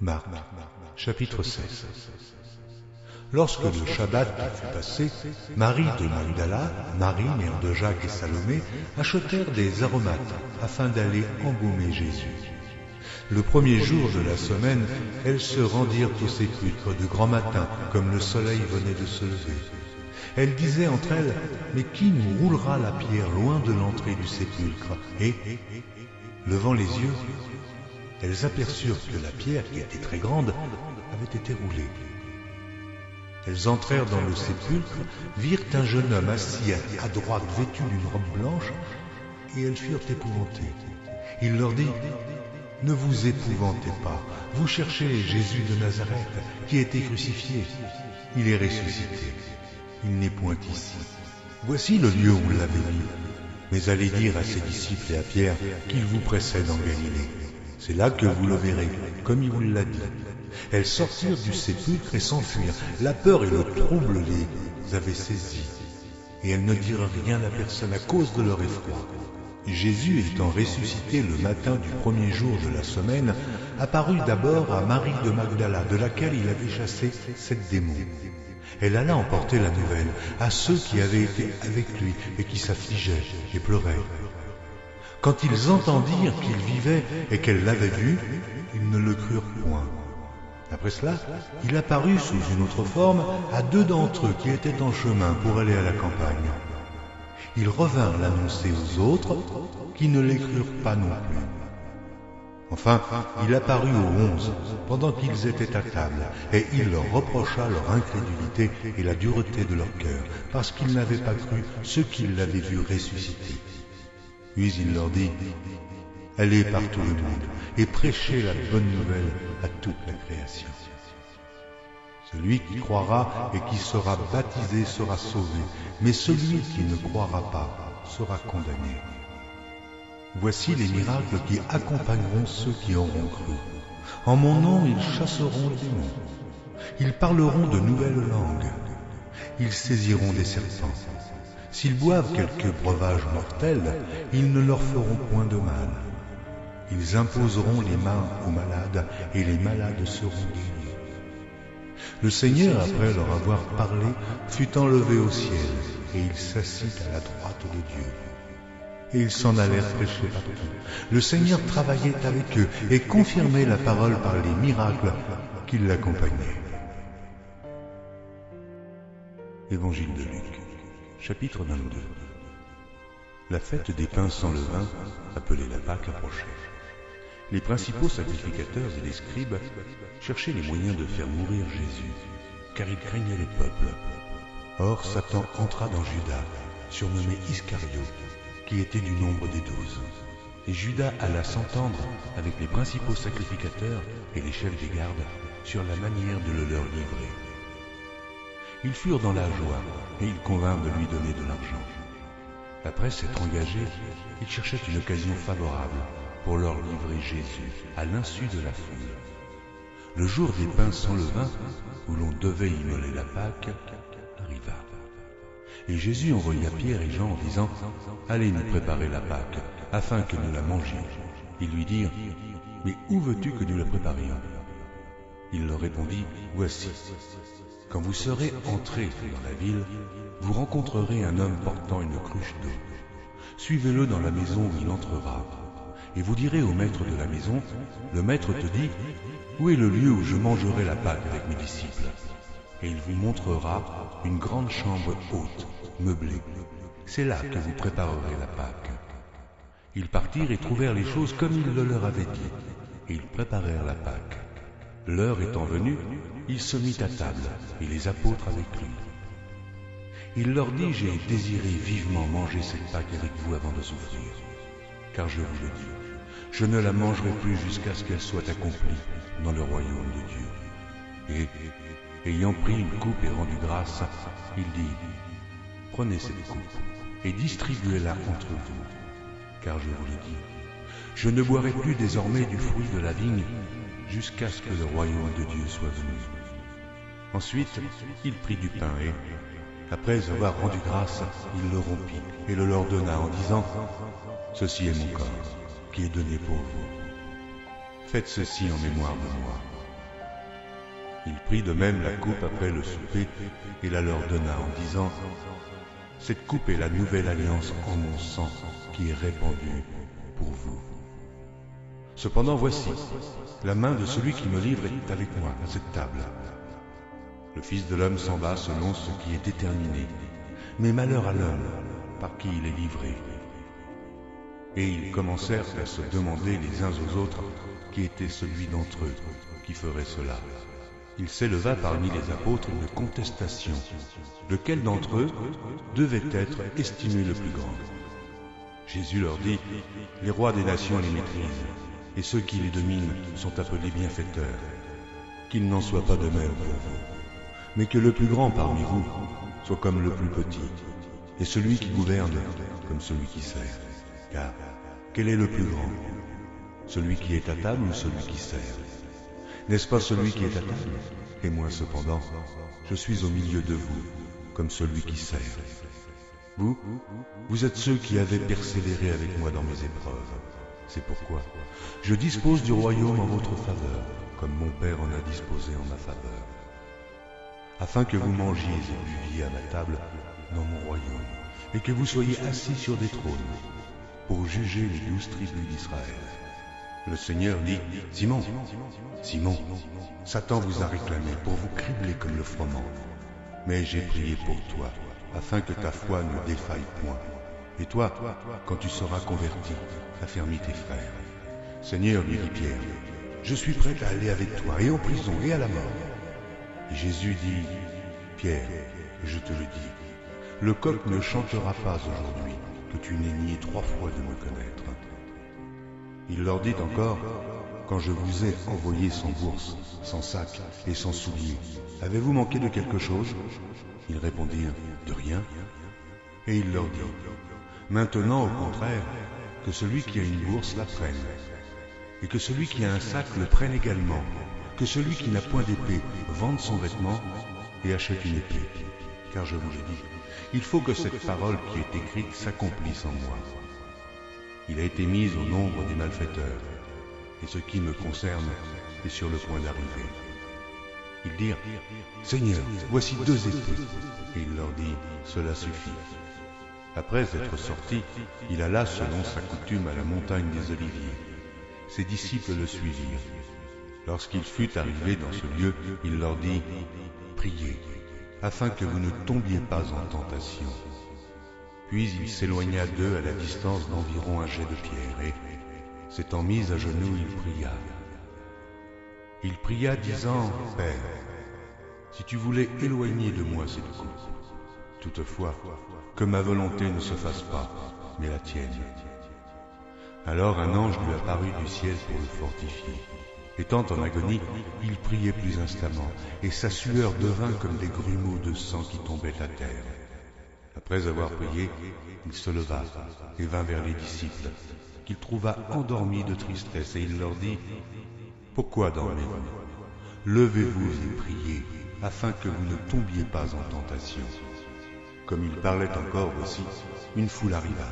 Marc, chapitre 16. Lorsque le Shabbat fut passé, Marie de Magdala, Marie, mère de Jacques et Salomé, achetèrent des aromates afin d'aller embaumer Jésus. Le premier jour de la semaine, elles se rendirent au sépulcre de grand matin, comme le soleil venait de se lever. Elles disaient entre elles, « Mais qui nous roulera la pierre loin de l'entrée du sépulcre ?» Et, levant les yeux, elles aperçurent que la pierre, qui était très grande, avait été roulée. Elles entrèrent dans le sépulcre, virent un jeune homme assis à droite, vêtu d'une robe blanche, et elles furent épouvantées. Il leur dit, « Ne vous épouvantez pas, vous cherchez Jésus de Nazareth, qui a été crucifié. Il est ressuscité. Il n'est point ici. Voici le lieu où on l'avait mis. Mais allez dire à ses disciples et à Pierre qu'il vous précède en Galilée. C'est là que vous le verrez, comme il vous l'a dit. » Elles sortirent du sépulcre et s'enfuirent. La peur et le trouble les avaient saisies. Et elles ne dirent rien à personne à cause de leur effroi. Jésus, étant ressuscité le matin du premier jour de la semaine, apparut d'abord à Marie de Magdala, de laquelle il avait chassé 7 démons. Elle alla emporter la nouvelle à ceux qui avaient été avec lui et qui s'affligeaient et pleuraient. Quand ils entendirent qu'il vivait et qu'elle l'avait vu, ils ne le crurent point. Après cela, il apparut sous une autre forme à 2 d'entre eux qui étaient en chemin pour aller à la campagne. Ils revinrent l'annoncer aux autres, qui ne les crurent pas non plus. Enfin, il apparut aux 11, pendant qu'ils étaient à table, et il leur reprocha leur incrédulité et la dureté de leur cœur, parce qu'ils n'avaient pas cru ceux qui l'avaient vu ressusciter. Puis il leur dit, « Allez par tout le monde, et prêchez la bonne nouvelle à toute la création. Celui qui croira et qui sera baptisé sera sauvé, mais celui qui ne croira pas sera condamné. Voici les miracles qui accompagneront ceux qui auront cru. En mon nom, ils chasseront les démons. Ils parleront de nouvelles langues. Ils saisiront des serpents. S'ils boivent quelques breuvages mortels, ils ne leur feront point de mal. Ils imposeront les mains aux malades, et les malades seront guéris. » Le Seigneur, après leur avoir parlé, fut enlevé au ciel, et il s'assit à la droite de Dieu. Et ils s'en allèrent prêcher partout. Le Seigneur travaillait avec eux et confirmait la parole par les miracles qui l'accompagnaient. Évangile de Luc, chapitre 22. La fête des pains sans levain, appelée la Pâque, approchait. Les principaux sacrificateurs et les scribes cherchaient les moyens de faire mourir Jésus, car ils craignaient le peuple. Or Satan entra dans Judas, surnommé Iscariote, qui était du nombre des 12. Et Judas alla s'entendre avec les principaux sacrificateurs et les chefs des gardes sur la manière de le leur livrer. Ils furent dans la joie, et ils convinrent de lui donner de l'argent. Après s'être engagés, ils cherchaient une occasion favorable pour leur livrer Jésus à l'insu de la foule. Le jour des pains sans levain, où l'on devait immoler la Pâque, arriva. Et Jésus envoya Pierre et Jean en disant, « Allez nous préparer la Pâque, afin que nous la mangions. » Ils lui dirent, « Mais où veux-tu que nous la préparions ?» Il leur répondit, « Voici, quand vous serez entrés dans la ville, vous rencontrerez un homme portant une cruche d'eau. Suivez-le dans la maison où il entrera. Et vous direz au maître de la maison, « Le maître te dit, où est le lieu où je mangerai la Pâque avec mes disciples ?» Et il vous montrera une grande chambre haute, meublée. C'est là que vous préparerez la Pâque. Ils partirent et trouvèrent les choses comme il le leur avait dit, et ils préparèrent la Pâque. L'heure étant venue, il se mit à table, et les apôtres avec lui. Il leur dit, « J'ai désiré vivement manger cette Pâque avec vous avant de souffrir. Car je vous le dis, je ne la mangerai plus jusqu'à ce qu'elle soit accomplie dans le royaume de Dieu. » Et, ayant pris une coupe et rendu grâce, il dit, « Prenez cette coupe et distribuez-la entre vous. Car je vous le dis, je ne boirai plus désormais du fruit de la vigne jusqu'à ce que le royaume de Dieu soit venu. » Ensuite, il prit du pain et, après avoir rendu grâce, il le rompit et le leur donna en disant, « Ceci est mon corps, qui est donné pour vous. Faites ceci en mémoire de moi. » Il prit de même la coupe après le souper et la leur donna en disant, « Cette coupe est la nouvelle alliance en mon sang qui est répandue pour vous. Cependant voici, la main de celui qui me livre est avec moi à cette table. Le Fils de l'homme s'en va selon ce qui est déterminé, mais malheur à l'homme par qui il est livré. » Et ils commencèrent à se demander les uns aux autres qui était celui d'entre eux qui ferait cela. Il s'éleva parmi les apôtres une contestation. Lequel d'entre eux devait être estimé le plus grand? Jésus leur dit, « Les rois des nations les maîtrisent, et ceux qui les dominent sont appelés bienfaiteurs. Qu'il n'en soit pas de même pour vous, mais que le plus grand parmi vous soit comme le plus petit, et celui qui gouverne comme celui qui sert. Car quel est le plus grand? Celui qui est à table ou celui qui sert? N'est-ce pas celui qui est à table? Et moi cependant, je suis au milieu de vous, comme celui qui sert. Vous êtes ceux qui avez persévéré avec moi dans mes épreuves. C'est pourquoi je dispose du royaume en votre faveur, comme mon Père en a disposé en ma faveur, afin que vous mangiez et buviez à ma table dans mon royaume, et que vous soyez assis sur des trônes, pour juger les 12 tribus d'Israël. Le Seigneur dit, « Simon, Simon, Satan vous a réclamé pour vous cribler comme le froment. Mais j'ai prié pour toi, afin que ta foi ne défaille point. Et toi, quand tu seras converti, affermis tes frères. » Seigneur, lui dit Pierre, « Je suis prêt à aller avec toi, et en prison, et à la mort. » Et Jésus dit, « Pierre, je te le dis, le coq ne chantera pas aujourd'hui, que tu n'aies nié 3 fois de me connaître. » Il leur dit encore, « Quand je vous ai envoyé sans bourse, sans sac et sans souliers, avez-vous manqué de quelque chose ?» Ils répondirent, « De rien. » Et il leur dit, « Maintenant, au contraire, que celui qui a une bourse la prenne, et que celui qui a un sac le prenne également, que celui qui n'a point d'épée vende son vêtement et achète une épée. Car je vous l'ai dit, il faut que cette parole qui est écrite s'accomplisse en moi. Il a été mis au nombre des malfaiteurs, et ce qui me concerne est sur le point d'arriver. » Ils dirent, « Seigneur, voici 2 épées. » Et il leur dit, « Cela suffit. » Après être sorti, il alla selon sa coutume à la montagne des Oliviers. Ses disciples le suivirent. Lorsqu'il fut arrivé dans ce lieu, il leur dit, « Priez, afin que vous ne tombiez pas en tentation. » Puis il s'éloigna d'eux à la distance d'environ un jet de pierre, et, s'étant mis à genoux, il pria. Il pria disant, « Père, si tu voulais éloigner de moi cette coupe, toutefois, que ma volonté ne se fasse pas, mais la tienne. » Alors un ange lui apparut du ciel pour le fortifier. Étant en agonie, il priait plus instamment, et sa sueur devint comme des grumeaux de sang qui tombaient à terre. Après avoir prié, il se leva et vint vers les disciples, qu'il trouva endormis de tristesse, et il leur dit, « Pourquoi dormez-vous? Levez-vous et priez, afin que vous ne tombiez pas en tentation. » Comme il parlait encore, voici, une foule arriva,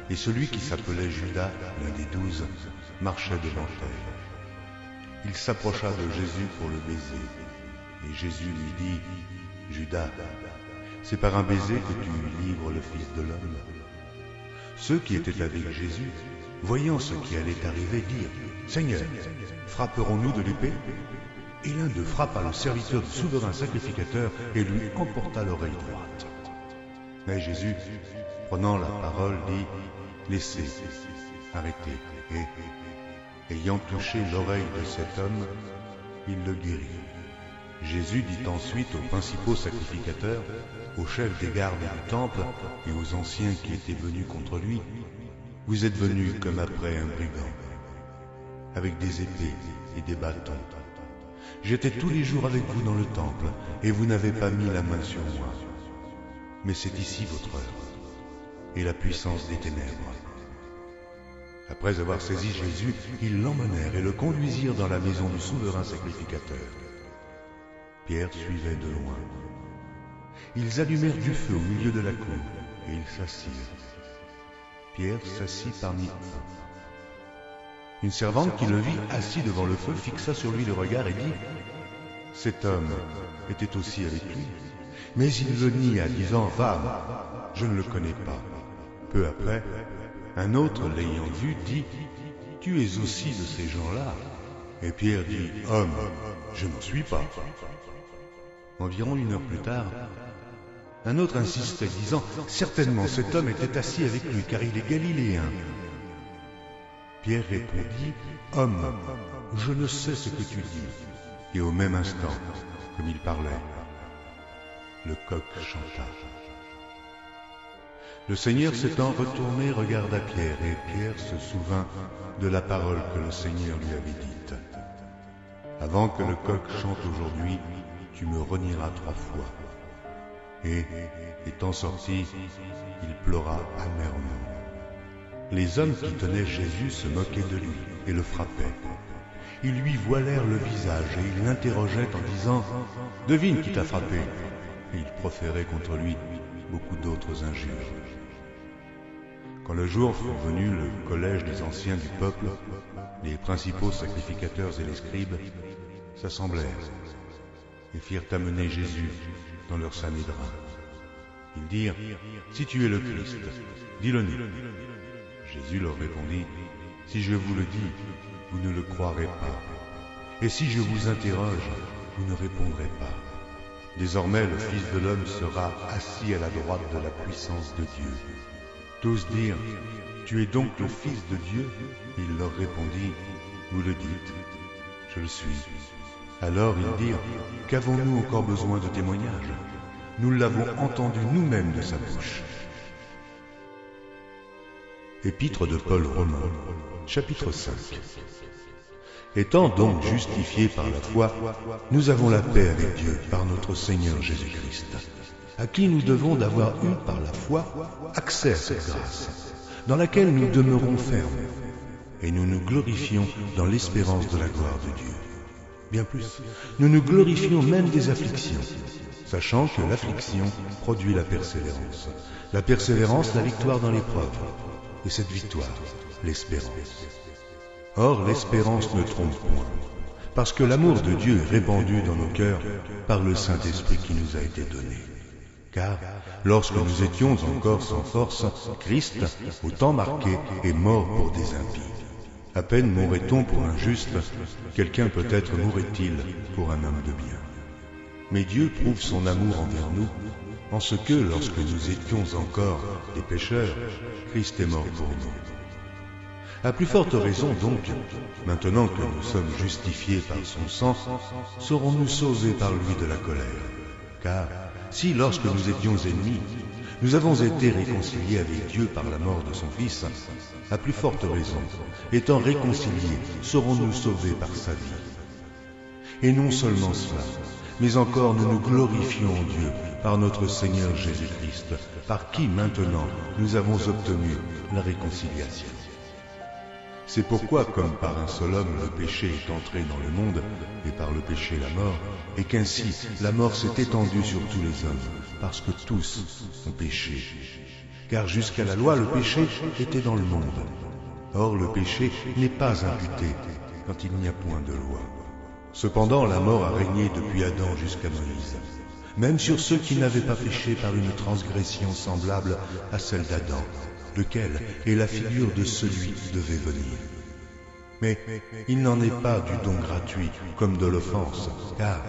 et celui qui s'appelait Judas, l'un des 12, marchait devant elle. Il s'approcha de Jésus pour le baiser, et Jésus lui dit, « Judas, c'est par un baiser que tu livres le Fils de l'homme. » Ceux qui étaient avec Jésus, voyant ce qui allait arriver, dirent, « Seigneur, frapperons-nous de l'épée ?» Et l'un d'eux frappa le serviteur du souverain sacrificateur et lui emporta l'oreille droite. Mais Jésus, prenant la parole, dit, « Laissez, arrêtez. » Et, ayant touché l'oreille de cet homme, il le guérit. Jésus dit ensuite aux principaux sacrificateurs, aux chefs des gardes du temple et aux anciens qui étaient venus contre lui, « Vous êtes venus comme après un brigand, avec des épées et des bâtons. J'étais tous les jours avec vous dans le temple, et vous n'avez pas mis la main sur moi. Mais c'est ici votre heure, et la puissance des ténèbres. » Après avoir saisi Jésus, ils l'emmenèrent et le conduisirent dans la maison du souverain sacrificateur. Pierre suivait de loin. Ils allumèrent du feu au milieu de la cour, et ils s'assirent. Pierre s'assit parmi eux. Une servante qui le vit assis devant le feu fixa sur lui le regard et dit, « Cet homme était aussi avec lui, mais il le nia, disant « Va, je ne le connais pas ». Peu après, un autre l'ayant vu dit « Tu es aussi de ces gens-là ». Et Pierre dit « Homme, je n'en suis pas ». Environ 1 heure plus tard, un autre insistait, disant « Certainement cet homme était assis avec lui, car il est galiléen ». Pierre répondit « Homme, je ne sais ce que tu dis. » Et au même instant, comme il parlait, le coq chanta. Le Seigneur s'étant retourné regarda Pierre, et Pierre se souvint de la parole que le Seigneur lui avait dite. « Avant que le coq chante aujourd'hui, tu me renieras 3 fois. » Et, étant sorti, il pleura amèrement. Les hommes qui tenaient Jésus se moquaient de lui et le frappaient. Ils lui voilèrent le visage et ils l'interrogeaient en disant « Devine qui t'a frappé !» Et ils proféraient contre lui beaucoup d'autres injures. Quand le jour fut venu, le collège des anciens du peuple, les principaux sacrificateurs et les scribes, s'assemblèrent et firent amener Jésus dans leur Sanhédrin. Ils dirent « Si tu es le Christ, dis-le-nous. » Jésus leur répondit « Si je vous le dis, vous ne le croirez pas. Et si je vous interroge, vous ne répondrez pas. Désormais, le Fils de l'homme sera assis à la droite de la puissance de Dieu. » Tous dirent « Tu es donc le Fils de Dieu ?» Il leur répondit « Vous le dites, je le suis. » Alors ils dirent « Qu'avons-nous encore besoin de témoignages? Nous l'avons entendu nous-mêmes de sa bouche. » Épître de Paul aux Romains, chapitre 5. Étant donc justifiés par la foi, nous avons la paix avec Dieu par notre Seigneur Jésus-Christ, à qui nous devons d'avoir eu par la foi accès à cette grâce, dans laquelle nous demeurons fermes, et nous nous glorifions dans l'espérance de la gloire de Dieu. Bien plus, nous nous glorifions même des afflictions, sachant que l'affliction produit la persévérance, la victoire dans l'épreuve, et cette victoire, l'espérance. Or, l'espérance ne trompe point, parce que l'amour de Dieu est répandu dans nos cœurs par le Saint-Esprit qui nous a été donné. Car, lorsque nous étions encore sans force, Christ, au temps marqué, est mort pour des impies. À peine mourrait-on pour un juste, quelqu'un peut-être mourrait-il pour un homme de bien. Mais Dieu prouve son amour envers nous, en ce que, lorsque nous étions encore des pécheurs, Christ est mort pour nous. À plus forte raison donc, maintenant que nous sommes justifiés par son sang, serons-nous sauvés par lui de la colère. Car si, lorsque nous étions ennemis, nous avons été réconciliés avec Dieu par la mort de son Fils, à plus forte raison, étant réconciliés, serons-nous sauvés par sa vie. Et non seulement cela, mais encore nous nous glorifions en Dieu par notre Seigneur Jésus-Christ, par qui maintenant nous avons obtenu la réconciliation. C'est pourquoi, comme par un seul homme le péché est entré dans le monde, et par le péché la mort, et qu'ainsi la mort s'est étendue sur tous les hommes, parce que tous ont péché. Car jusqu'à la loi, le péché était dans le monde. Or le péché n'est pas imputé quand il n'y a point de loi. Cependant la mort a régné depuis Adam jusqu'à Moïse, même sur ceux qui n'avaient pas péché par une transgression semblable à celle d'Adam, lequel est la figure de celui qui devait venir. Mais il n'en est pas du don gratuit comme de l'offense, car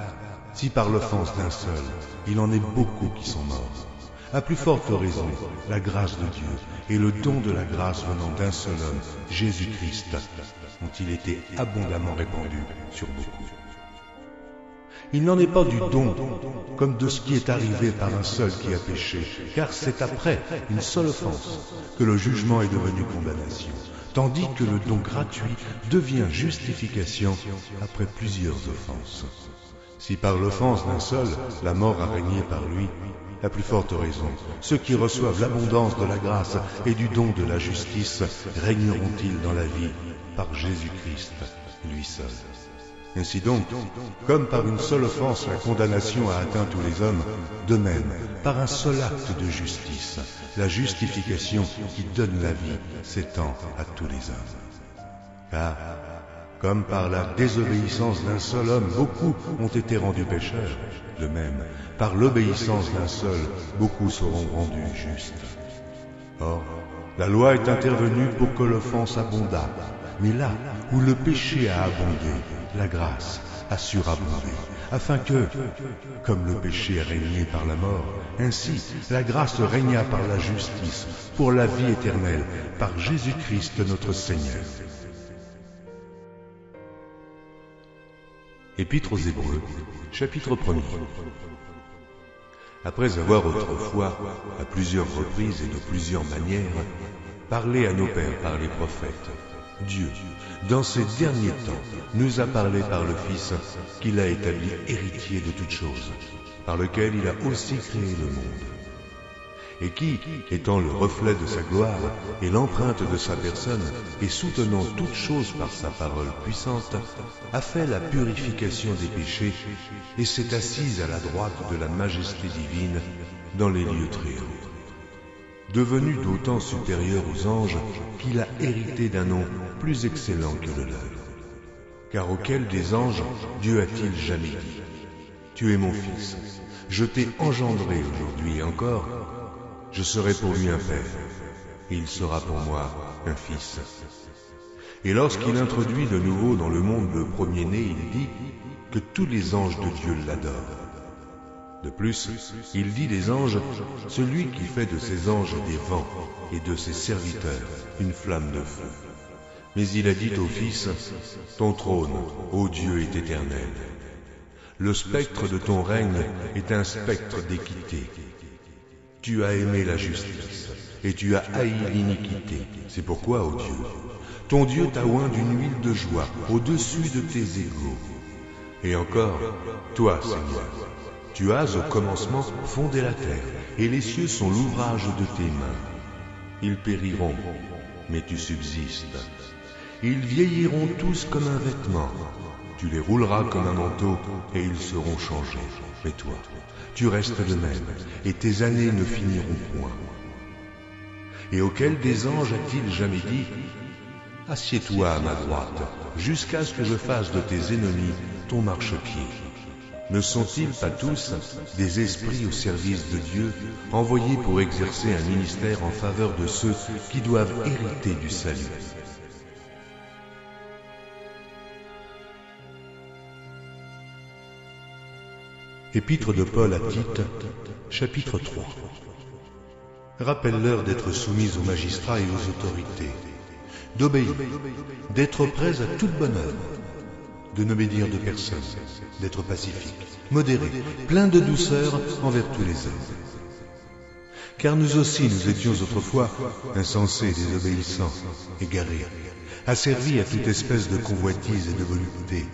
si par l'offense d'un seul, il en est beaucoup qui sont morts, à plus forte raison, la grâce de Dieu et le don de la grâce venant d'un seul homme, Jésus-Christ, ont-ils été abondamment répandus sur beaucoup. Il n'en est pas du don, comme de ce qui est arrivé par un seul qui a péché, car c'est après une seule offense que le jugement est devenu condamnation, tandis que le don gratuit devient justification après plusieurs offenses. Si par l'offense d'un seul, la mort a régné par lui, à plus forte raison, ceux qui reçoivent l'abondance de la grâce et du don de la justice régneront-ils dans la vie par Jésus-Christ, lui seul. Ainsi donc, comme par une seule offense la condamnation a atteint tous les hommes, de même, par un seul acte de justice, la justification qui donne la vie s'étend à tous les hommes. Car Comme par la désobéissance d'un seul homme, beaucoup ont été rendus pécheurs. De même, par l'obéissance d'un seul, beaucoup seront rendus justes. Or, la loi est intervenue pour que l'offense abondât. Mais là où le péché a abondé, la grâce a surabondé, afin que, comme le péché a régné par la mort, ainsi la grâce régna par la justice, pour la vie éternelle, par Jésus-Christ notre Seigneur. Épître aux Hébreux, chapitre 1er. Après avoir autrefois, à plusieurs reprises et de plusieurs manières, parlé à nos pères par les prophètes, Dieu, dans ces derniers temps, nous a parlé par le Fils qu'il a établi héritier de toutes choses, par lequel il a aussi créé le monde, et qui, étant le reflet de sa gloire et l'empreinte de sa personne, et soutenant toutes choses par sa parole puissante, a fait la purification des péchés et s'est assise à la droite de la majesté divine dans les lieux très hauts. Devenu d'autant supérieur aux anges qu'il a hérité d'un nom plus excellent que le leur. Car auquel des anges Dieu a-t-il jamais dit : Tu es mon fils, je t'ai engendré aujourd'hui et encore, je serai pour lui un père, et il sera pour moi un fils. Et lorsqu'il introduit de nouveau dans le monde le premier-né, il dit que tous les anges de Dieu l'adorent. De plus, il dit des anges, celui qui fait de ses anges des vents et de ses serviteurs une flamme de feu. Mais il a dit au Fils, ton trône, ô Dieu, est éternel. Le spectre de ton règne est un spectre d'équité. Tu as aimé la justice et tu as haï l'iniquité. C'est pourquoi, ô Dieu, ton Dieu t'a oint d'une huile de joie au-dessus de tes égaux. Et encore, toi, Seigneur, tu as au commencement fondé la terre, et les cieux sont l'ouvrage de tes mains. Ils périront, mais tu subsistes. Ils vieilliront tous comme un vêtement. Tu les rouleras comme un manteau, et ils seront changés. Mais toi, tu restes de même, et tes années ne finiront point. Et auquel des anges a-t-il jamais dit : Assieds-toi à ma droite, jusqu'à ce que je fasse de tes ennemis ton marchepied. Ne sont-ils pas tous des esprits au service de Dieu, envoyés pour exercer un ministère en faveur de ceux qui doivent hériter du salut ? Épître de Paul à Tite, chapitre 3. Rappelle-leur d'être soumis aux magistrats et aux autorités, d'obéir, d'être prêts à toute bonne œuvre, de ne médire de personne, d'être pacifique, modéré, plein de douceur envers tous les hommes. Car nous aussi nous étions autrefois insensés, désobéissants, égarés, asservis à toute espèce de convoitise et de volupté,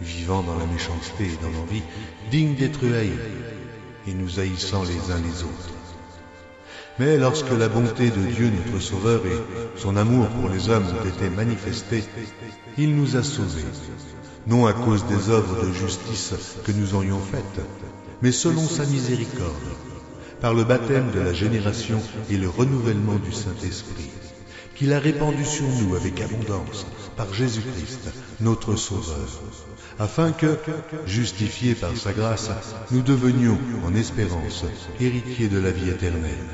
vivant dans la méchanceté et dans l'envie, dignes d'être haïs, et nous haïssant les uns les autres. Mais lorsque la bonté de Dieu notre Sauveur et son amour pour les hommes ont été manifestés, il nous a sauvés, non à cause des œuvres de justice que nous aurions faites, mais selon sa miséricorde, par le baptême de la génération et le renouvellement du Saint-Esprit, qu'il a répandu sur nous avec abondance par Jésus-Christ, notre Sauveur, afin que, justifiés par sa grâce, nous devenions, en espérance, héritiers de la vie éternelle.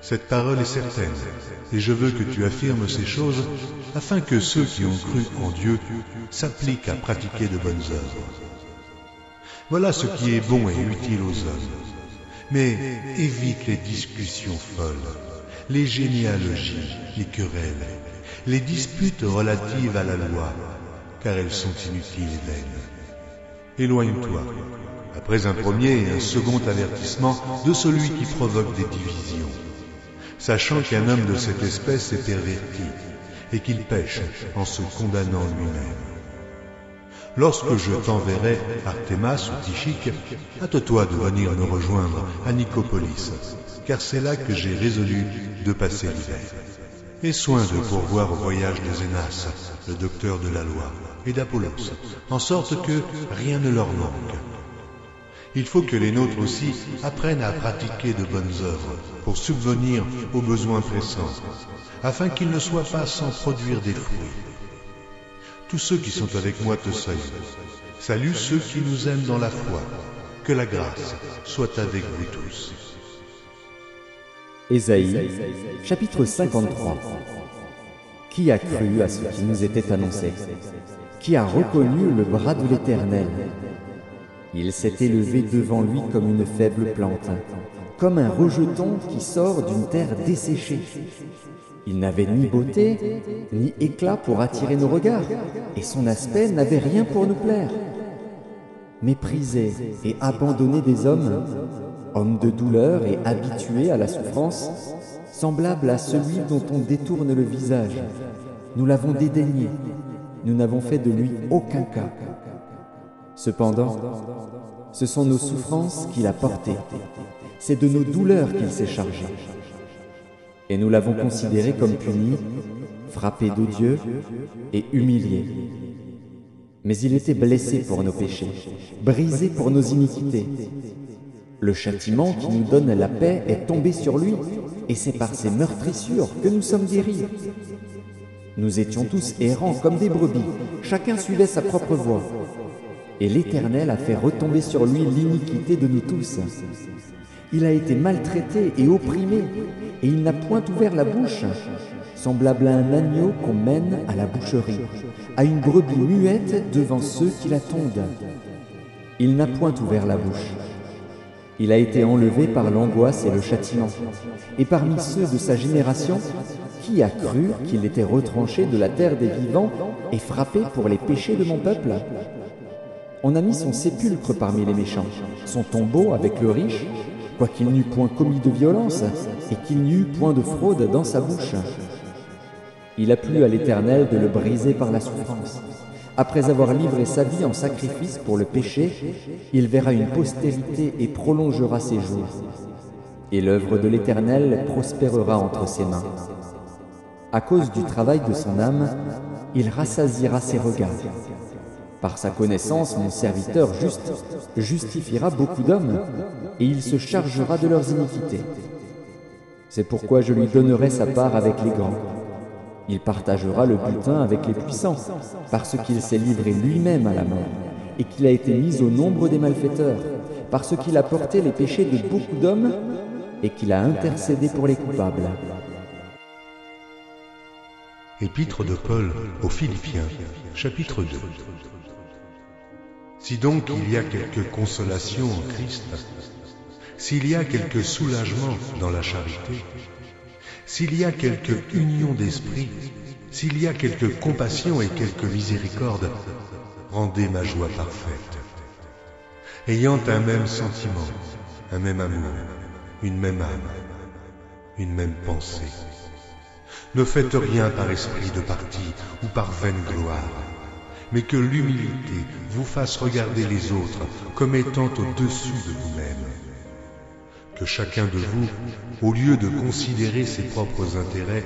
Cette parole est certaine, et je veux que tu affirmes ces choses, afin que ceux qui ont cru en Dieu s'appliquent à pratiquer de bonnes œuvres. Voilà ce qui est bon et utile aux hommes. Mais évite les discussions folles, les généalogies, les querelles, les disputes relatives à la loi, car elles sont inutiles et vaines. Éloigne-toi, après un premier et un second avertissement, de celui qui provoque des divisions, sachant qu'un homme de cette espèce est perverti, et qu'il pêche en se condamnant lui-même. Lorsque je t'enverrai Artémas ou Tychique, hâte-toi de venir me rejoindre à Nicopolis, car c'est là que j'ai résolu de passer l'hiver. Aie soin de pourvoir au voyage de Zénas, le docteur de la loi, et d'Apollos, en sorte que rien ne leur manque. Il faut que les nôtres aussi apprennent à pratiquer de bonnes œuvres pour subvenir aux besoins pressants, afin qu'ils ne soient pas sans produire des fruits. tous ceux qui sont avec moi te saluent. Salue ceux qui nous aiment dans la foi. Que la grâce soit avec vous tous. Ésaïe, chapitre 53. Qui a cru à ce qui nous était annoncé? Qui a reconnu le bras de l'Éternel? Il s'est élevé devant lui comme une faible plante, comme un rejeton qui sort d'une terre desséchée. Il n'avait ni beauté, ni éclat pour attirer nos regards, et son aspect n'avait rien pour nous plaire. Méprisé et abandonné des hommes, homme de douleur et habitué à la souffrance, semblable à celui dont on détourne le visage, nous l'avons dédaigné, nous n'avons fait de lui aucun cas. Cependant, ce sont nos souffrances qu'il a portées, c'est de nos douleurs qu'il s'est chargé. Et nous l'avons considéré comme puni, frappé de Dieu et humilié. Mais il était blessé pour nos péchés, brisé pour nos iniquités. Le châtiment qui nous donne la paix est tombé sur lui, et c'est par ses meurtrissures que nous sommes guéris. Nous étions tous errants comme des brebis, chacun suivait sa propre voie. Et l'Éternel a fait retomber sur lui l'iniquité de nous tous. Il a été maltraité et opprimé, et il n'a point ouvert la bouche, semblable à un agneau qu'on mène à la boucherie, à une brebis muette devant ceux qui la tondent. Il n'a point ouvert la bouche. Il a été enlevé par l'angoisse et le châtiment. Et parmi ceux de sa génération, qui a cru qu'il était retranché de la terre des vivants et frappé pour les péchés de mon peuple? On a mis son sépulcre parmi les méchants, son tombeau avec le riche, quoiqu'il n'eût point commis de violence et qu'il n'y eût point de fraude dans sa bouche. Il a plu à l'Éternel de le briser par la souffrance. Après avoir livré sa vie en sacrifice pour le péché, il verra une postérité et prolongera ses jours. Et l'œuvre de l'Éternel prospérera entre ses mains. À cause du travail de son âme, il rassasiera ses regards. Par sa connaissance, mon serviteur juste justifiera beaucoup d'hommes, et il se chargera de leurs iniquités. C'est pourquoi je lui donnerai sa part avec les grands. Il partagera le butin avec les puissants, parce qu'il s'est livré lui-même à la mort, et qu'il a été mis au nombre des malfaiteurs, parce qu'il a porté les péchés de beaucoup d'hommes, et qu'il a intercédé pour les coupables. Épître de Paul aux Philippiens, chapitre 2. Si donc il y a quelque consolation en Christ, s'il y a quelque soulagement dans la charité, s'il y a quelque union d'esprit, s'il y a quelque compassion et quelque miséricorde, rendez ma joie parfaite. Ayant un même sentiment, un même amour, une même âme, une même pensée. Ne faites rien par esprit de parti ou par vaine gloire, mais que l'humilité vous fasse regarder les autres comme étant au-dessus de vous-même. Que chacun de vous, au lieu de considérer ses propres intérêts,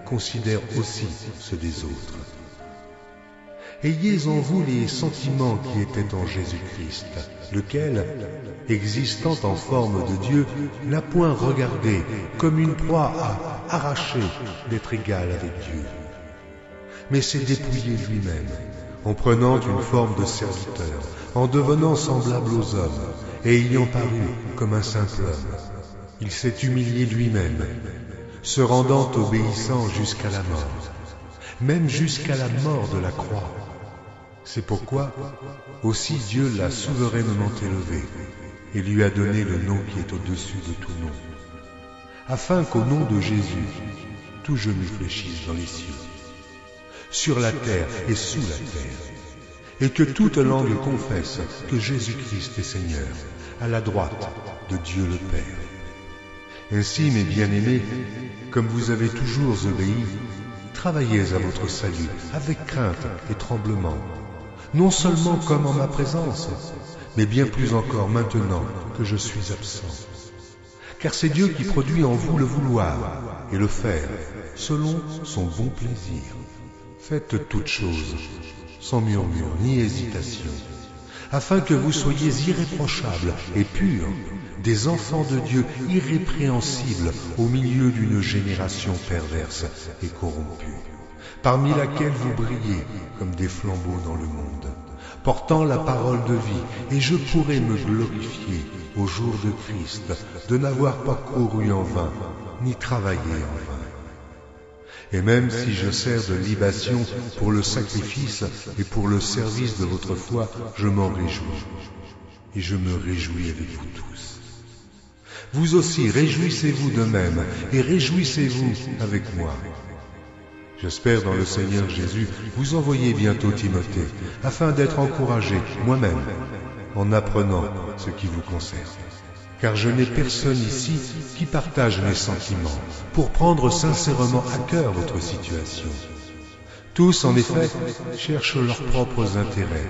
considère aussi ceux des autres. Ayez en vous les sentiments qui étaient en Jésus-Christ, lequel, existant en forme de Dieu, n'a point regardé comme une proie à arracher d'être égal avec Dieu, mais s'est dépouillé lui-même, en prenant une forme de serviteur, en devenant semblable aux hommes, et ayant paru comme un simple homme. Il s'est humilié lui-même, se rendant obéissant jusqu'à la mort, même jusqu'à la mort de la croix. C'est pourquoi aussi Dieu l'a souverainement élevé et lui a donné le nom qui est au-dessus de tout nom, afin qu'au nom de Jésus, tout genou fléchisse dans les cieux, sur la terre et sous la terre, et que toute langue confesse que Jésus-Christ est Seigneur, à la droite de Dieu le Père. Ainsi, mes bien-aimés, comme vous avez toujours obéi, travaillez à votre salut avec crainte et tremblement, non seulement comme en ma présence, mais bien plus encore maintenant que je suis absent. Car c'est Dieu qui produit en vous le vouloir et le faire selon son bon plaisir. Faites toutes choses sans murmure ni hésitation, afin que vous soyez irréprochables et purs, des enfants de Dieu irrépréhensibles au milieu d'une génération perverse et corrompue, parmi laquelle vous brillez comme des flambeaux dans le monde, portant la parole de vie, et je pourrai me glorifier au jour de Christ de n'avoir pas couru en vain, ni travaillé en vain. Et même si je sers de libation pour le sacrifice et pour le service de votre foi, je m'en réjouis. Et je me réjouis avec vous tous. Vous aussi, réjouissez-vous de même, et réjouissez-vous avec moi. J'espère dans le Seigneur Jésus vous envoyer bientôt Timothée, afin d'être encouragé moi-même en apprenant ce qui vous concerne. Car je n'ai personne ici qui partage mes sentiments pour prendre sincèrement à cœur votre situation. Tous, en effet, cherchent leurs propres intérêts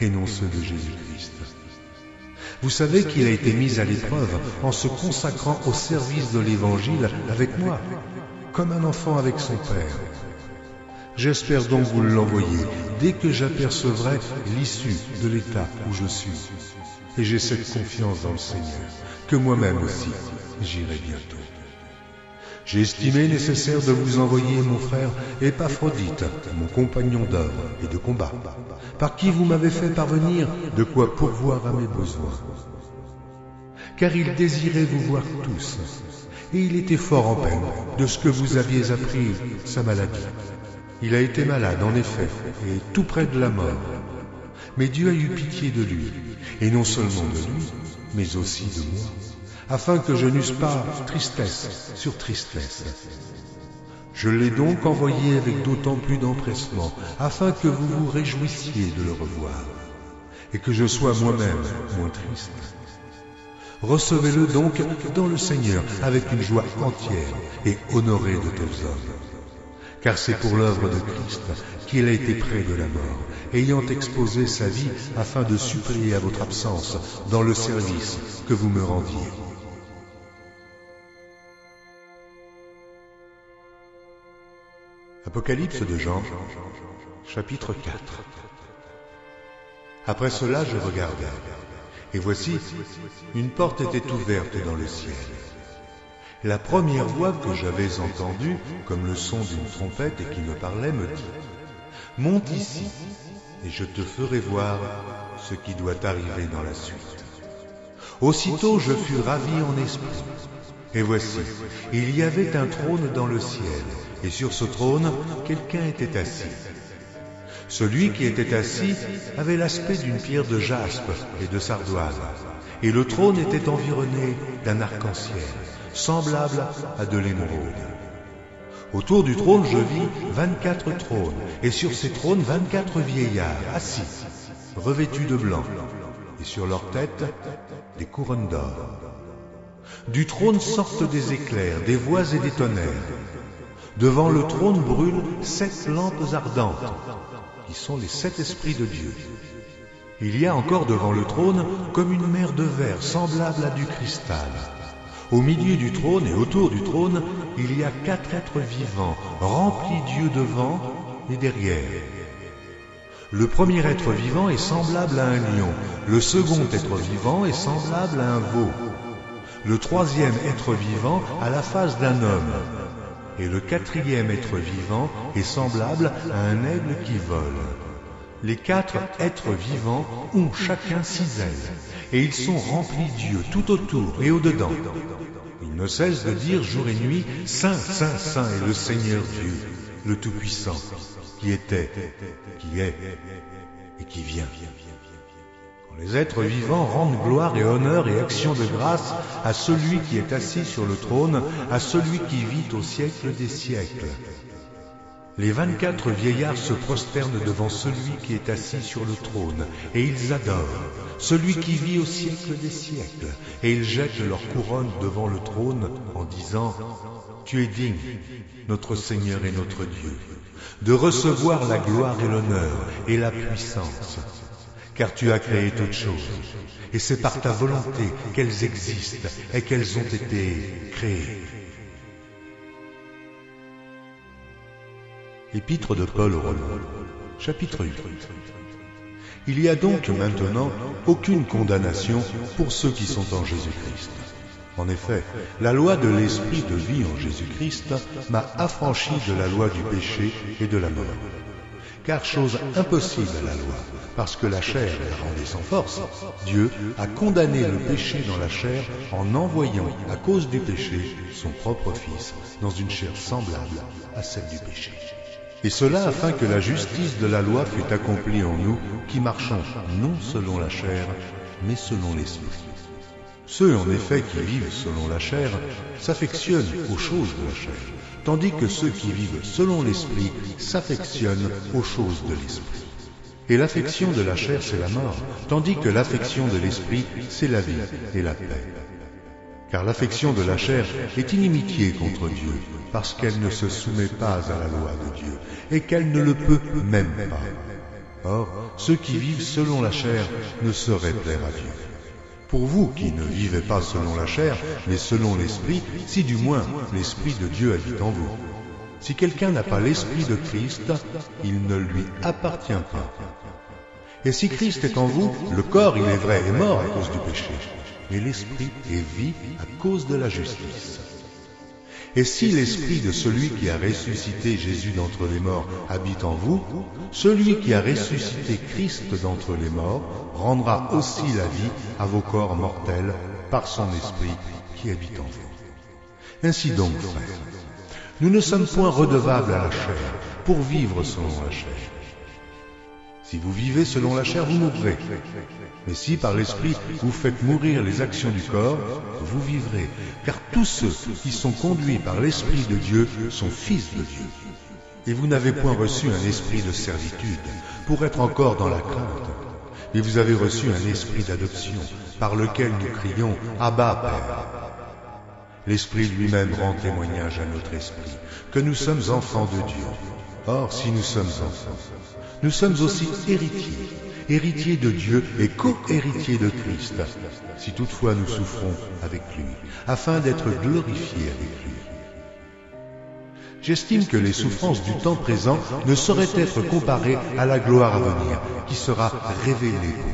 et non ceux de Jésus-Christ. Vous savez qu'il a été mis à l'épreuve en se consacrant au service de l'Évangile avec moi, comme un enfant avec son père. J'espère donc vous l'envoyer dès que j'apercevrai l'issue de l'état où je suis. Et j'ai cette confiance dans le Seigneur, que moi-même aussi j'irai bientôt. J'ai estimé nécessaire de vous envoyer mon frère Épaphrodite, mon compagnon d'œuvre et de combat, par qui vous m'avez fait parvenir de quoi pourvoir à mes besoins. Car il désirait vous voir tous, et il était fort en peine de ce que vous aviez appris sa maladie. Il a été malade, en effet, et tout près de la mort. Mais Dieu a eu pitié de lui, et non seulement de lui, mais aussi de moi, afin que je n'eusse pas tristesse sur tristesse. Je l'ai donc envoyé avec d'autant plus d'empressement, afin que vous vous réjouissiez de le revoir, et que je sois moi-même moins triste. Recevez-le donc dans le Seigneur avec une joie entière et honorez de tels hommes. Car c'est pour l'œuvre de Christ qu'il a été près de la mort, ayant exposé sa vie afin de suppléer à votre absence dans le service que vous me rendiez. Apocalypse de Jean, chapitre 4. Après cela, je regardai, et voici, une porte était ouverte dans le ciel. La première voix que j'avais entendue, comme le son d'une trompette et qui me parlait, me dit « Monte ici, et je te ferai voir ce qui doit arriver dans la suite. » Aussitôt je fus ravi en esprit, et voici, il y avait un trône dans le ciel, et sur ce trône, quelqu'un était assis. Celui qui était assis avait l'aspect d'une pierre de jaspe et de sardoine, et le trône était environné d'un arc-en-ciel, semblable à de l'émeraude. Autour du trône, je vis 24 trônes, et sur ces trônes, 24 vieillards assis, revêtus de blanc, et sur leurs têtes, des couronnes d'or. Du trône sortent des éclairs, des voix et des tonnerres. Devant le trône brûlent 7 lampes ardentes, qui sont les 7 esprits de Dieu. Il y a encore devant le trône comme une mer de verre semblable à du cristal. Au milieu du trône et autour du trône, il y a 4 êtres vivants, remplis d'yeux devant et derrière. Le premier être vivant est semblable à un lion, le second être vivant est semblable à un veau, le troisième être vivant a la face d'un homme, et le quatrième être vivant est semblable à un aigle qui vole. Les 4 êtres vivants ont chacun 6 ailes, et ils sont remplis d'yeux tout autour et au-dedans. Ils ne cessent de dire jour et nuit, « Saint, Saint, Saint est le Seigneur Dieu, le Tout-Puissant, qui était, qui est et qui vient. » Quand les êtres vivants rendent gloire et honneur et action de grâce à celui qui est assis sur le trône, à celui qui vit au siècle des siècles. Les 24 vieillards se prosternent devant celui qui est assis sur le trône, et ils adorent celui qui vit au siècle des siècles, et ils jettent leur couronne devant le trône en disant « Tu es digne, notre Seigneur et notre Dieu, de recevoir la gloire et l'honneur et la puissance, car tu as créé toutes choses, et c'est par ta volonté qu'elles existent et qu'elles ont été créées. » Épître de Paul aux Romains, chapitre 8. Il y a donc maintenant aucune condamnation pour ceux qui sont en Jésus-Christ. En effet, la loi de l'esprit de vie en Jésus-Christ m'a affranchi de la loi du péché et de la mort. Car chose impossible à la loi, parce que la chair la rendait sans force, Dieu a condamné le péché dans la chair en envoyant, à cause du péché, son propre Fils dans une chair semblable à celle du péché. Et cela afin que la justice de la loi fût accomplie en nous qui marchons non selon la chair, mais selon l'esprit. Ceux en effet qui vivent selon la chair s'affectionnent aux choses de la chair, tandis que ceux qui vivent selon l'esprit s'affectionnent aux choses de l'esprit. Et l'affection de la chair, c'est la mort, tandis que l'affection de l'esprit, c'est la vie et la paix. Car l'affection de la chair est inimitié contre Dieu, parce qu'elle ne se soumet pas à la loi de Dieu, et qu'elle ne le peut même pas. Or, ceux qui vivent selon la chair ne sauraient plaire à Dieu. Pour vous qui ne vivez pas selon la chair, mais selon l'esprit, si du moins l'esprit de Dieu habite en vous. Si quelqu'un n'a pas l'esprit de Christ, il ne lui appartient pas. Et si Christ est en vous, le corps, il est vrai, est mort à cause du péché, mais l'esprit est vie à cause de la justice. Et si l'esprit de celui qui a ressuscité Jésus d'entre les morts habite en vous, celui qui a ressuscité Christ d'entre les morts rendra aussi la vie à vos corps mortels par son esprit qui habite en vous. Ainsi donc, frères, nous ne sommes point redevables à la chair pour vivre selon la chair. Si vous vivez selon la chair, vous mourrez. Mais si par l'esprit vous faites mourir les actions du corps, vous vivrez. Car tous ceux qui sont conduits par l'esprit de Dieu sont fils de Dieu. Et vous n'avez point reçu un esprit de servitude pour être encore dans la crainte, mais vous avez reçu un esprit d'adoption par lequel nous crions « Abba, Père ». L'Esprit lui-même rend témoignage à notre esprit que nous sommes enfants de Dieu. Or, si nous sommes enfants, nous sommes aussi héritiers, héritiers de Dieu et co-héritiers de Christ, si toutefois nous souffrons avec lui, afin d'être glorifiés avec lui. J'estime que les souffrances du temps présent ne sauraient être comparées à la gloire à venir, qui sera révélée pour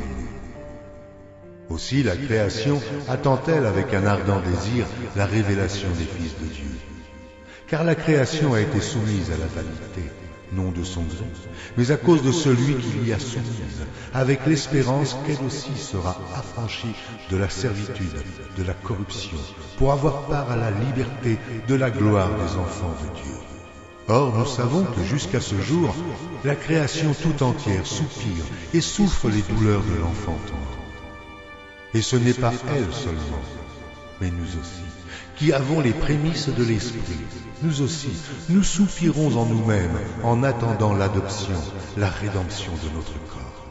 nous. Aussi la création attend-elle avec un ardent désir la révélation des fils de Dieu. Car la création a été soumise à la vanité, non de son gré, mais à cause de celui qui l'y a soumise, avec l'espérance qu'elle aussi sera affranchie de la servitude, de la corruption, pour avoir part à la liberté de la gloire des enfants de Dieu. Or, nous savons que jusqu'à ce jour, la création tout entière soupire et souffre les douleurs de l'enfantement. Et ce n'est pas elle seulement, mais nous aussi, qui avons les prémices de l'Esprit. Nous aussi, nous soupirons en nous-mêmes en attendant l'adoption, la rédemption de notre corps.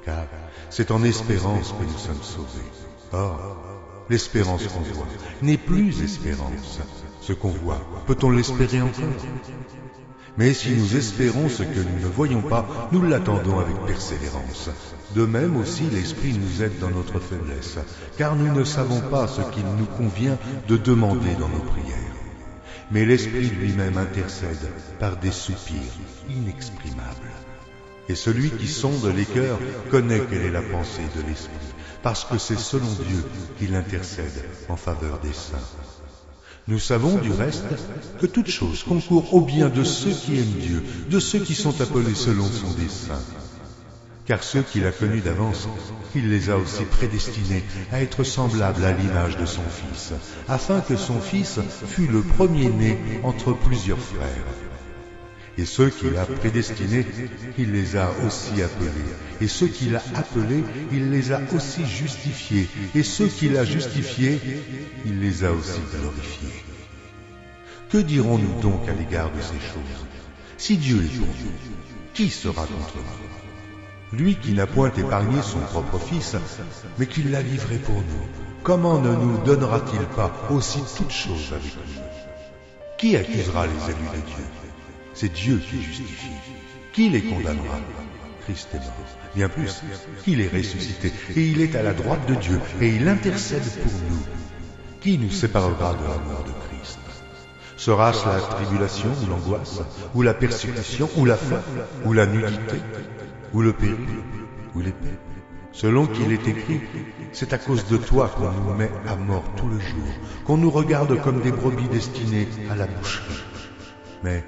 Car c'est en espérance que nous sommes sauvés. Or, l'espérance qu'on voit n'est plus espérance. Ce qu'on voit, peut-on l'espérer encore? Mais si nous espérons ce que nous ne voyons pas, nous l'attendons avec persévérance. De même aussi l'Esprit nous aide dans notre faiblesse, car nous ne savons pas ce qu'il nous convient de demander dans nos prières. Mais l'Esprit lui-même intercède par des soupirs inexprimables. Et celui qui sonde les cœurs connaît quelle est la pensée de l'Esprit, parce que c'est selon Dieu qu'il intercède en faveur des saints. Nous savons du reste que toute chose concourt au bien de ceux qui aiment Dieu, de ceux qui sont appelés selon son dessein. Car ceux qu'il a connus d'avance, il les a aussi prédestinés à être semblables à l'image de son Fils, afin que son Fils fût le premier-né entre plusieurs frères. Et ceux qu'il a prédestinés, il les a aussi appelés. Et ceux qu'il a appelés, il les a aussi justifiés. Et ceux qu'il a justifiés, il les a aussi glorifiés. Que dirons-nous donc à l'égard de ces choses? Si Dieu est pour nous, qui sera contre nous? Lui qui n'a point épargné son propre Fils, mais qui l'a livré pour nous, comment ne nous donnera-t-il pas aussi toutes choses avec lui? Qui accusera les élus de Dieu? C'est Dieu qui justifie. Qui les condamnera? Christ est mort. Bien plus, il est ressuscité, et il est à la droite de Dieu, et il intercède pour nous. Qui nous séparera de l'amour de Christ? Sera-ce la tribulation ou l'angoisse, ou la persécution, ou la faim, ou la nudité, ou le péril, ou l'épée? Selon qu'il est écrit, c'est à cause de toi qu'on nous met à mort tout le jour, qu'on nous regarde comme des brebis destinées à la boucherie. Mais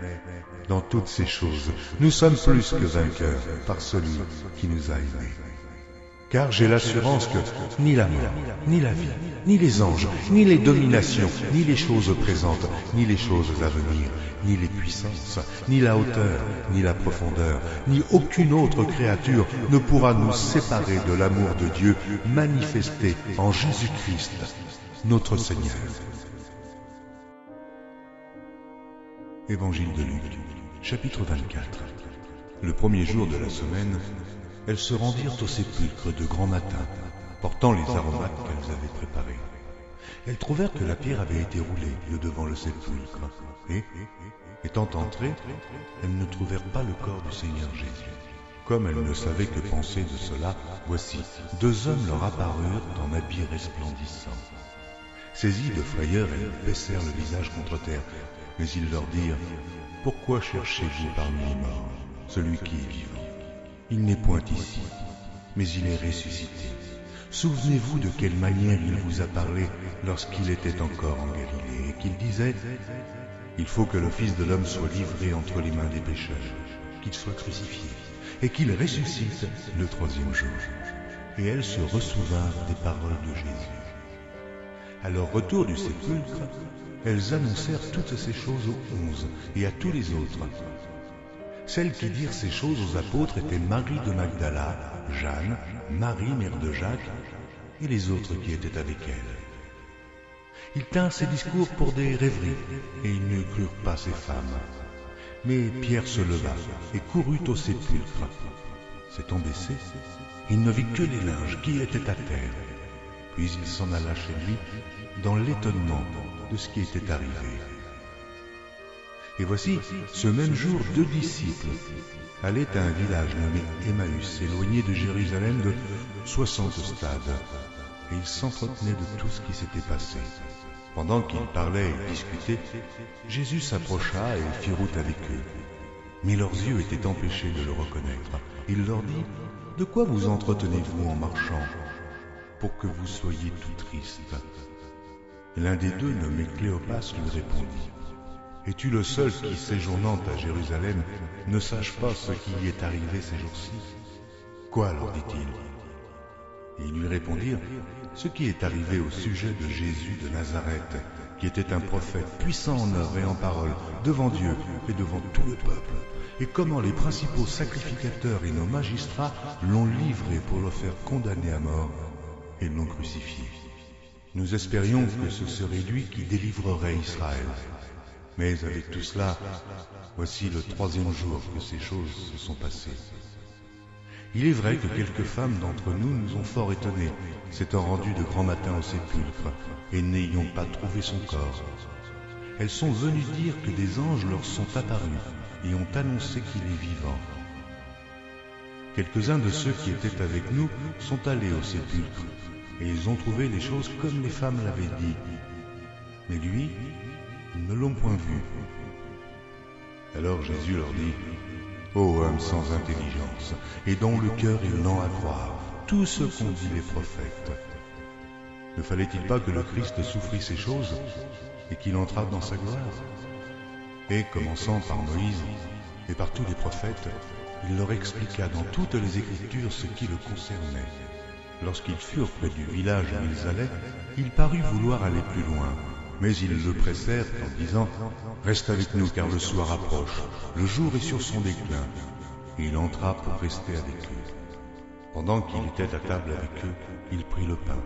dans toutes ces choses, nous sommes plus que vainqueurs par celui qui nous a aimés. Car j'ai l'assurance que ni la mort, ni la vie, ni les anges, ni les dominations, ni les choses présentes, ni les choses à venir, ni les puissances, ni la hauteur, ni la profondeur, ni aucune autre créature ne pourra nous séparer de l'amour de Dieu manifesté en Jésus-Christ, notre Seigneur. Évangile de Luc, chapitre 24. Le premier jour de la semaine, elles se rendirent au sépulcre de grand matin, portant les aromates qu'elles avaient préparés. Elles trouvèrent que la pierre avait été roulée de devant le sépulcre, et, étant entrées, elles ne trouvèrent pas le corps du Seigneur Jésus. Comme elles ne savaient que penser de cela, voici, 2 hommes leur apparurent en habits resplendissants. Saisies de frayeur, elles baissèrent le visage contre terre, mais ils leur dirent, « Pourquoi cherchez-vous parmi les morts celui qui est vivant ? Il n'est point ici, mais il est ressuscité. Souvenez-vous de quelle manière il vous a parlé lorsqu'il était encore en Galilée, et qu'il disait, « Il faut que le Fils de l'homme soit livré entre les mains des pécheurs, qu'il soit crucifié, et qu'il ressuscite le 3e jour. » Et elles se ressouvinrent des paroles de Jésus. À leur retour du sépulcre, elles annoncèrent toutes ces choses aux 11 et à tous les autres. Celles qui dirent ces choses aux apôtres étaient Marie de Magdala, Jeanne, Marie, mère de Jacques, et les autres qui étaient avec elle. Ils tinrent ces discours pour des rêveries, et ils ne crurent pas ces femmes. Mais Pierre se leva et courut au sépulcre. S'étant baissé, il ne vit que les linges qui étaient à terre. Puis il s'en alla chez lui, dans l'étonnement de ce qui était arrivé. Et voici, ce même jour, 2 disciples allaient à un village nommé Emmaüs, éloigné de Jérusalem de 60 stades, et ils s'entretenaient de tout ce qui s'était passé. Pendant qu'ils parlaient et discutaient, Jésus s'approcha et fit route avec eux. Mais leurs yeux étaient empêchés de le reconnaître. Il leur dit, « De quoi vous entretenez-vous en marchant, pour que vous soyez tout tristes ?» L'un des 2, nommé Cléopas, lui répondit, « Es-tu le seul qui, séjournant à Jérusalem, ne sache pas ce qui y est arrivé ces jours-ci » ? « Quoi, leur dit-il. » Et ils lui répondirent, « Ce qui est arrivé au sujet de Jésus de Nazareth, qui était un prophète puissant en œuvre et en parole, devant Dieu et devant tout le peuple, et comment les principaux sacrificateurs et nos magistrats l'ont livré pour le faire condamner à mort et l'ont crucifié. Nous espérions que ce serait lui qui délivrerait Israël. Mais avec tout cela, voici le 3e jour que ces choses se sont passées. Il est vrai que quelques femmes d'entre nous nous ont fort étonnés, s'étant rendues de grand matin au sépulcre, et n'ayant pas trouvé son corps. Elles sont venues dire que des anges leur sont apparus, et ont annoncé qu'il est vivant. Quelques-uns de ceux qui étaient avec nous sont allés au sépulcre, et ils ont trouvé les choses comme les femmes l'avaient dit. Mais lui, ils ne l'ont point vu. Alors Jésus leur dit, « Ô homme sans intelligence, et dont le cœur est lent à croire tout ce qu'ont dit les prophètes. Ne fallait-il pas que le Christ souffrit ces choses, et qu'il entrât dans sa gloire ?» Et commençant par Moïse et par tous les prophètes, il leur expliqua dans toutes les Écritures ce qui le concernait. Lorsqu'ils furent près du village où ils allaient, il parut vouloir aller plus loin. Mais ils le pressèrent en disant, « Reste avec nous car le soir approche, le jour est sur son déclin. » Et il entra pour rester avec eux. Pendant qu'il était à table avec eux, il prit le pain,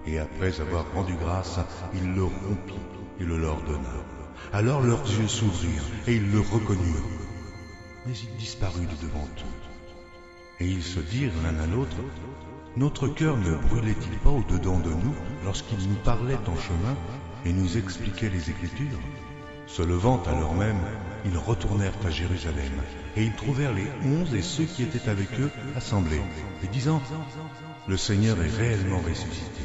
et après avoir rendu grâce, il le rompit et le leur donna. Alors leurs yeux s'ouvrirent, et ils le reconnurent. Mais il disparut de devant eux. Et ils se dirent l'un à l'autre, « Notre cœur ne brûlait-il pas au-dedans de nous lorsqu'il nous parlait en chemin et nous expliquait les Écritures ?» Se levant à l'heure même, ils retournèrent à Jérusalem, et ils trouvèrent les 11 et ceux qui étaient avec eux assemblés, et disant, « Le Seigneur est réellement ressuscité,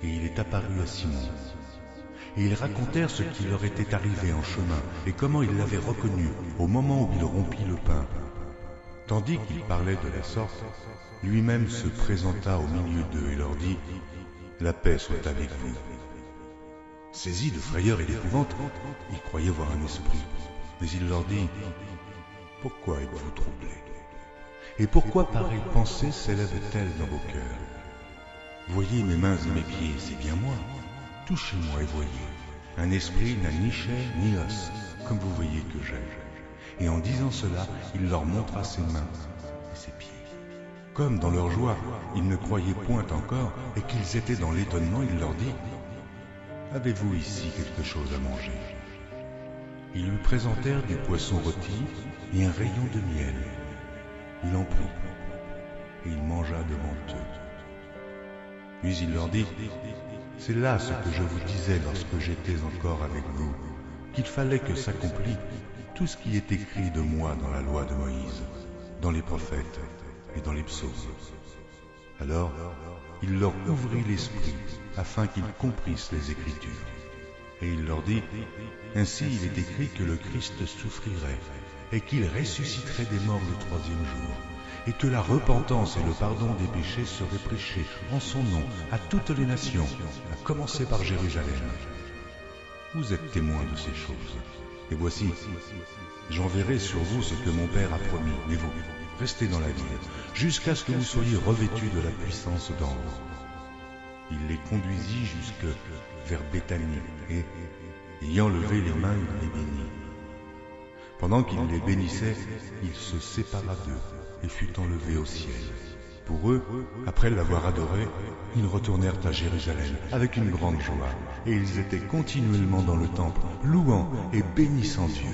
et il est apparu à Simon. » Et ils racontèrent ce qui leur était arrivé en chemin, et comment ils l'avaient reconnu au moment où il rompit le pain. Tandis qu'il parlait de la sorte, lui-même se présenta au milieu d'eux et leur dit « La paix soit avec vous ». Saisis de frayeur et d'épouvante, ils croyaient voir un esprit. Mais il leur dit « Pourquoi êtes-vous troublés? Et pourquoi pareille pensée s'élève-t-elle dans vos cœurs? Voyez mes mains et mes pieds, c'est bien moi. Touchez-moi et voyez. Un esprit n'a ni chair ni os, comme vous voyez que j'ai. » Et en disant cela, il leur montra ses mains et ses pieds. Comme dans leur joie, ils ne croyaient point encore et qu'ils étaient dans l'étonnement, il leur dit « Avez-vous ici quelque chose à manger ?» Ils lui présentèrent du poisson rôti et un rayon de miel. Il en prit et il mangea devant eux. Puis il leur dit « C'est là ce que je vous disais lorsque j'étais encore avec vous, qu'il fallait que s'accomplît tout ce qui est écrit de moi dans la loi de Moïse, dans les prophètes et dans les psaumes. » Alors, il leur ouvrit l'esprit afin qu'ils comprissent les Écritures. Et il leur dit, « Ainsi il est écrit que le Christ souffrirait et qu'il ressusciterait des morts le troisième jour, et que la repentance et le pardon des péchés seraient prêchés en son nom à toutes les nations, à commencer par Jérusalem. Vous êtes témoins de ces choses. Et voici, j'enverrai sur vous ce que mon Père a promis, mais vous, restez dans la ville, jusqu'à ce que vous soyez revêtus de la puissance d'en haut. » Il les conduisit jusque vers Béthanie, et, ayant levé les mains, il les bénit. Pendant qu'il les bénissait, il se sépara d'eux et fut enlevé au ciel. Pour eux, après l'avoir adoré, ils retournèrent à Jérusalem avec une grande joie, et ils étaient continuellement dans le temple, louant et bénissant Dieu.